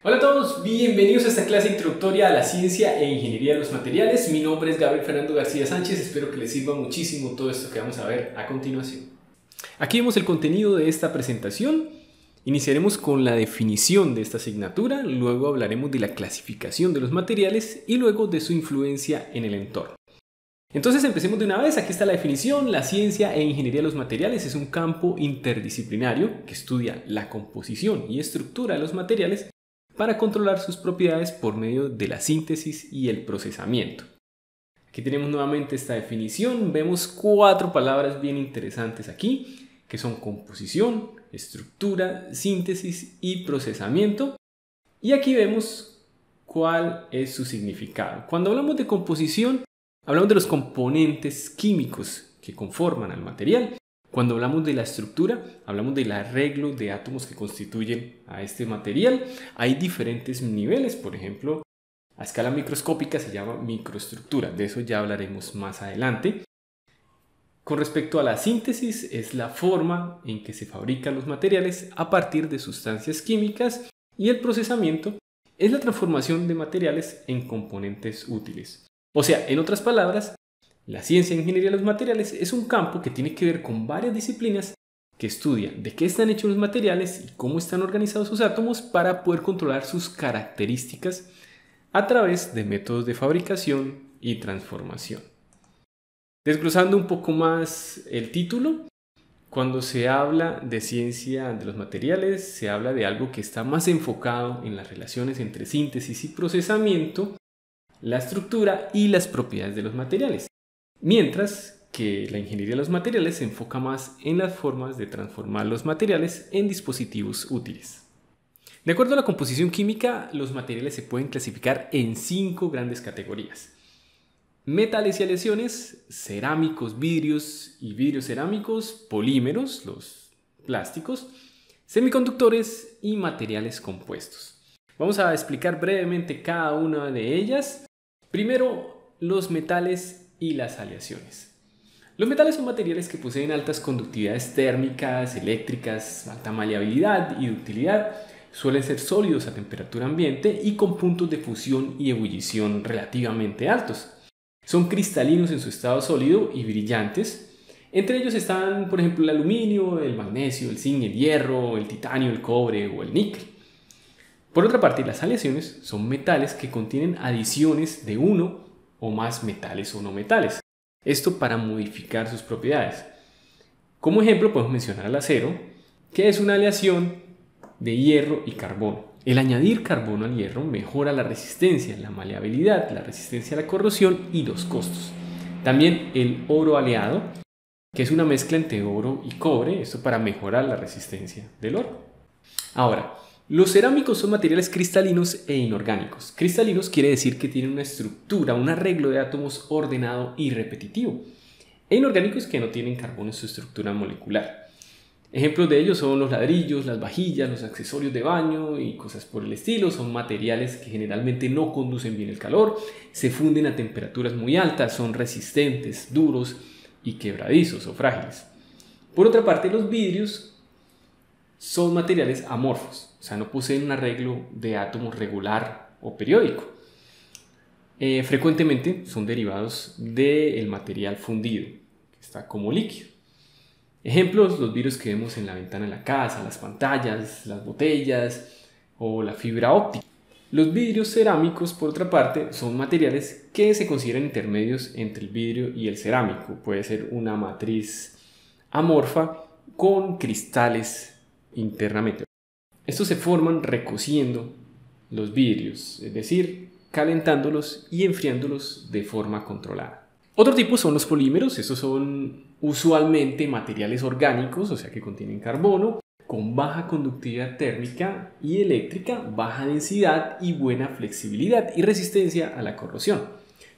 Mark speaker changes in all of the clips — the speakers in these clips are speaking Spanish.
Speaker 1: Hola a todos, bienvenidos a esta clase introductoria a la ciencia e ingeniería de los materiales. Mi nombre es Gabriel Fernando García Sánchez, espero que les sirva muchísimo todo esto que vamos a ver a continuación. Aquí vemos el contenido de esta presentación. Iniciaremos con la definición de esta asignatura, luego hablaremos de la clasificación de los materiales y luego de su influencia en el entorno. Entonces empecemos de una vez. Aquí está la definición. La ciencia e ingeniería de los materiales es un campo interdisciplinario que estudia la composición y estructura de los materiales para controlar sus propiedades por medio de la síntesis y el procesamiento. Aquí tenemos nuevamente esta definición. Vemos 4 palabras bien interesantes aquí, que son composición, estructura, síntesis y procesamiento. Y aquí vemos cuál es su significado. Cuando hablamos de composición, hablamos de los componentes químicos que conforman al material. Cuando hablamos de la estructura, hablamos del arreglo de átomos que constituyen a este material. Hay diferentes niveles, por ejemplo, a escala microscópica se llama microestructura, de eso ya hablaremos más adelante. Con respecto a la síntesis, es la forma en que se fabrican los materiales a partir de sustancias químicas, y el procesamiento es la transformación de materiales en componentes útiles. O sea, en otras palabras, la ciencia e ingeniería de los materiales es un campo que tiene que ver con varias disciplinas que estudian de qué están hechos los materiales y cómo están organizados sus átomos para poder controlar sus características a través de métodos de fabricación y transformación. Desglosando un poco más el título, cuando se habla de ciencia de los materiales, se habla de algo que está más enfocado en las relaciones entre síntesis y procesamiento, la estructura y las propiedades de los materiales. Mientras que la ingeniería de los materiales se enfoca más en las formas de transformar los materiales en dispositivos útiles. De acuerdo a la composición química, los materiales se pueden clasificar en 5 grandes categorías: metales y aleaciones, cerámicos, vidrios y vidrios cerámicos, polímeros, los plásticos, semiconductores y materiales compuestos. Vamos a explicar brevemente cada una de ellas. Primero, los metales y las aleaciones. Los metales son materiales que poseen altas conductividades térmicas, eléctricas, alta maleabilidad y ductilidad. Suelen ser sólidos a temperatura ambiente y con puntos de fusión y ebullición relativamente altos. Son cristalinos en su estado sólido y brillantes. Entre ellos están, por ejemplo, el aluminio, el magnesio, el zinc, el hierro, el titanio, el cobre o el níquel. Por otra parte, las aleaciones son metales que contienen adiciones de uno o más metales o no metales. Esto para modificar sus propiedades. Como ejemplo podemos mencionar al acero, que es una aleación de hierro y carbono. El añadir carbono al hierro mejora la resistencia, la maleabilidad, la resistencia a la corrosión y los costos. También el oro aleado, que es una mezcla entre oro y cobre, esto para mejorar la resistencia del oro. Ahora, los cerámicos son materiales cristalinos e inorgánicos. Cristalinos quiere decir que tienen una estructura, un arreglo de átomos ordenado y repetitivo. E inorgánicos que no tienen carbono en su estructura molecular. Ejemplos de ellos son los ladrillos, las vajillas, los accesorios de baño y cosas por el estilo. Son materiales que generalmente no conducen bien el calor, se funden a temperaturas muy altas, son resistentes, duros y quebradizos o frágiles. Por otra parte, los vidrios son materiales amorfos, o sea, no poseen un arreglo de átomos regular o periódico. Frecuentemente son derivados del material fundido, que está como líquido. Ejemplos: los vidrios que vemos en la ventana de la casa, las pantallas, las botellas o la fibra óptica. Los vidrios cerámicos, por otra parte, son materiales que se consideran intermedios entre el vidrio y el cerámico. Puede ser una matriz amorfa con cristales internamente. Estos se forman recociendo los vidrios, es decir, calentándolos y enfriándolos de forma controlada. Otro tipo son los polímeros. Estos son usualmente materiales orgánicos, o sea que contienen carbono, con baja conductividad térmica y eléctrica, baja densidad y buena flexibilidad y resistencia a la corrosión.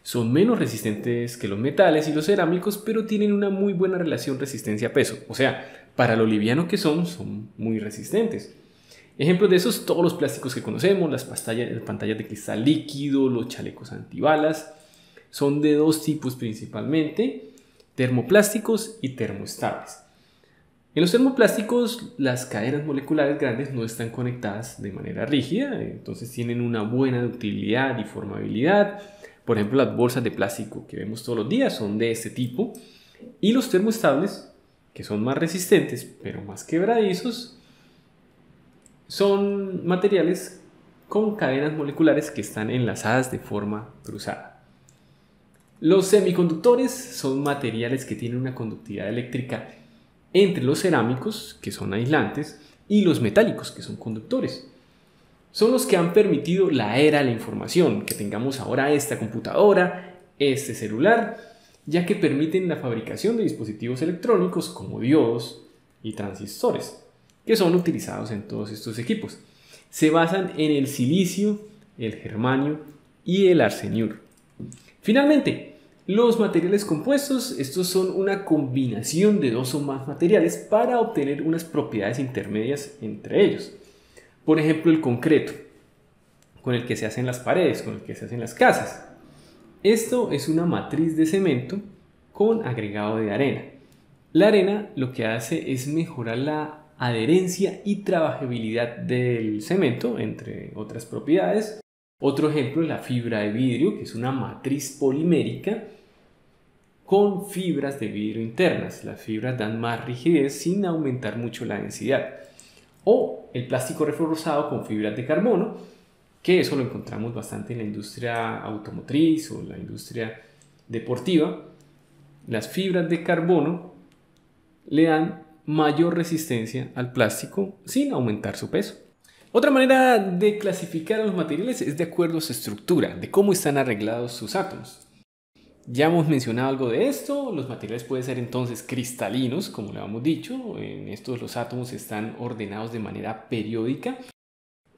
Speaker 1: Son menos resistentes que los metales y los cerámicos, pero tienen una muy buena relación resistencia-peso, o sea, para lo liviano que son muy resistentes. Ejemplos de esos, todos los plásticos que conocemos, las pantallas de cristal líquido, los chalecos antibalas. Son de 2 tipos principalmente: termoplásticos y termoestables. En los termoplásticos, las cadenas moleculares grandes no están conectadas de manera rígida, entonces tienen una buena ductilidad y formabilidad. Por ejemplo, las bolsas de plástico que vemos todos los días son de este tipo. Y los termoestables, que son más resistentes pero más quebradizos, son materiales con cadenas moleculares que están enlazadas de forma cruzada. Los semiconductores son materiales que tienen una conductividad eléctrica entre los cerámicos, que son aislantes, y los metálicos, que son conductores. Son los que han permitido la era de la información, que tengamos ahora esta computadora, este celular, ya que permiten la fabricación de dispositivos electrónicos como diodos y transistores, que son utilizados en todos estos equipos. Se basan en el silicio, el germanio y el arseniuro. Finalmente, los materiales compuestos, estos son una combinación de dos o más materiales para obtener unas propiedades intermedias entre ellos. Por ejemplo, el concreto, con el que se hacen las paredes, con el que se hacen las casas. Esto es una matriz de cemento con agregado de arena. La arena lo que hace es mejorar la adherencia y trabajabilidad del cemento, entre otras propiedades. Otro ejemplo es la fibra de vidrio, que es una matriz polimérica con fibras de vidrio internas. Las fibras dan más rigidez sin aumentar mucho la densidad. O el plástico reforzado con fibras de carbono, que eso lo encontramos bastante en la industria automotriz o la industria deportiva. Las fibras de carbono le dan mayor resistencia al plástico sin aumentar su peso. Otra manera de clasificar a los materiales es de acuerdo a su estructura, de cómo están arreglados sus átomos. Ya hemos mencionado algo de esto. Los materiales pueden ser entonces cristalinos, como le habíamos dicho. En estos los átomos están ordenados de manera periódica.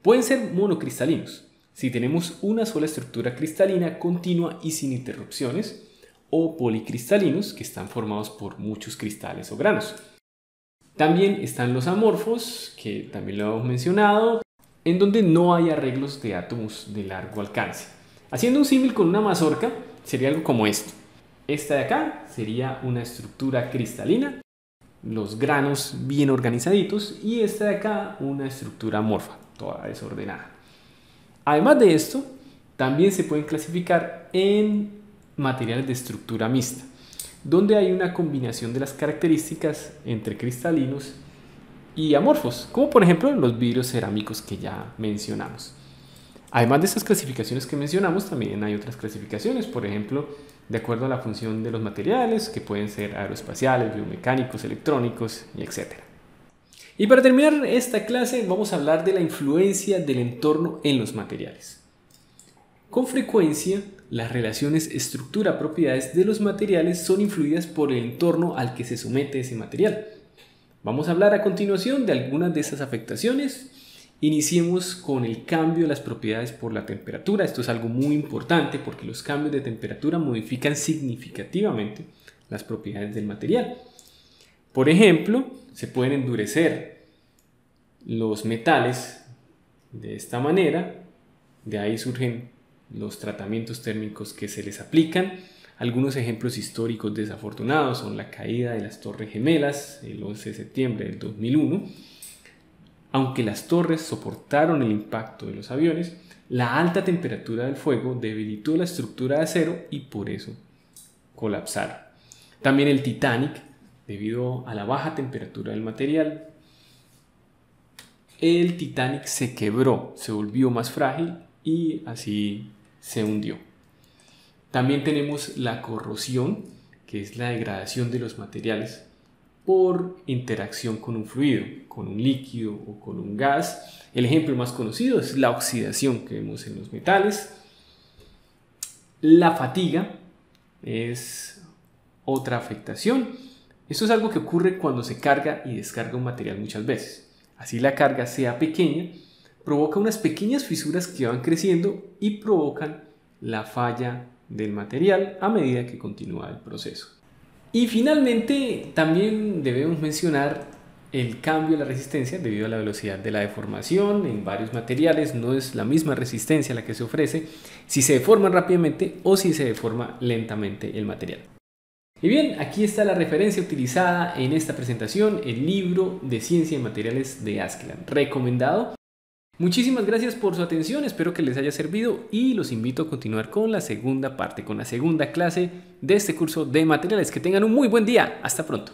Speaker 1: Pueden ser monocristalinos, si tenemos una sola estructura cristalina continua y sin interrupciones, o policristalinos, que están formados por muchos cristales o granos. También están los amorfos, que también lo hemos mencionado, en donde no hay arreglos de átomos de largo alcance. Haciendo un símil con una mazorca, sería algo como esto. Esta de acá sería una estructura cristalina, los granos bien organizaditos, y esta de acá una estructura amorfa, toda desordenada. Además de esto, también se pueden clasificar en materiales de estructura mixta, donde hay una combinación de las características entre cristalinos y amorfos, como por ejemplo los vidrios cerámicos que ya mencionamos. Además de estas clasificaciones que mencionamos, también hay otras clasificaciones, por ejemplo, de acuerdo a la función de los materiales, que pueden ser aeroespaciales, biomecánicos, electrónicos, etc. Y para terminar esta clase vamos a hablar de la influencia del entorno en los materiales. Con frecuencia, las relaciones estructura-propiedades de los materiales son influidas por el entorno al que se somete ese material. Vamos a hablar a continuación de algunas de esas afectaciones. Iniciemos con el cambio de las propiedades por la temperatura. Esto es algo muy importante porque los cambios de temperatura modifican significativamente las propiedades del material. Por ejemplo, se pueden endurecer los metales de esta manera. De ahí surgen los tratamientos térmicos que se les aplican. Algunos ejemplos históricos desafortunados son la caída de las Torres Gemelas el 11 de septiembre del 2001. Aunque las torres soportaron el impacto de los aviones, la alta temperatura del fuego debilitó la estructura de acero y por eso colapsaron. También el Titanic, debido a la baja temperatura del material, el Titanic se quebró, se volvió más frágil y así se hundió. También tenemos la corrosión, que es la degradación de los materiales por interacción con un fluido, con un líquido o con un gas. El ejemplo más conocido es la oxidación que vemos en los metales. La fatiga es otra afectación. Esto es algo que ocurre cuando se carga y descarga un material muchas veces. Así la carga sea pequeña, provoca unas pequeñas fisuras que van creciendo y provocan la falla del material a medida que continúa el proceso. Y finalmente también debemos mencionar el cambio de la resistencia debido a la velocidad de la deformación. En varios materiales no es la misma resistencia la que se ofrece si se deforman rápidamente o si se deforma lentamente el material. Y bien, aquí está la referencia utilizada en esta presentación, el libro de Ciencia de Materiales de Askeland, recomendado. Muchísimas gracias por su atención, espero que les haya servido y los invito a continuar con la segunda parte, con la segunda clase de este curso de materiales. Que tengan un muy buen día, hasta pronto.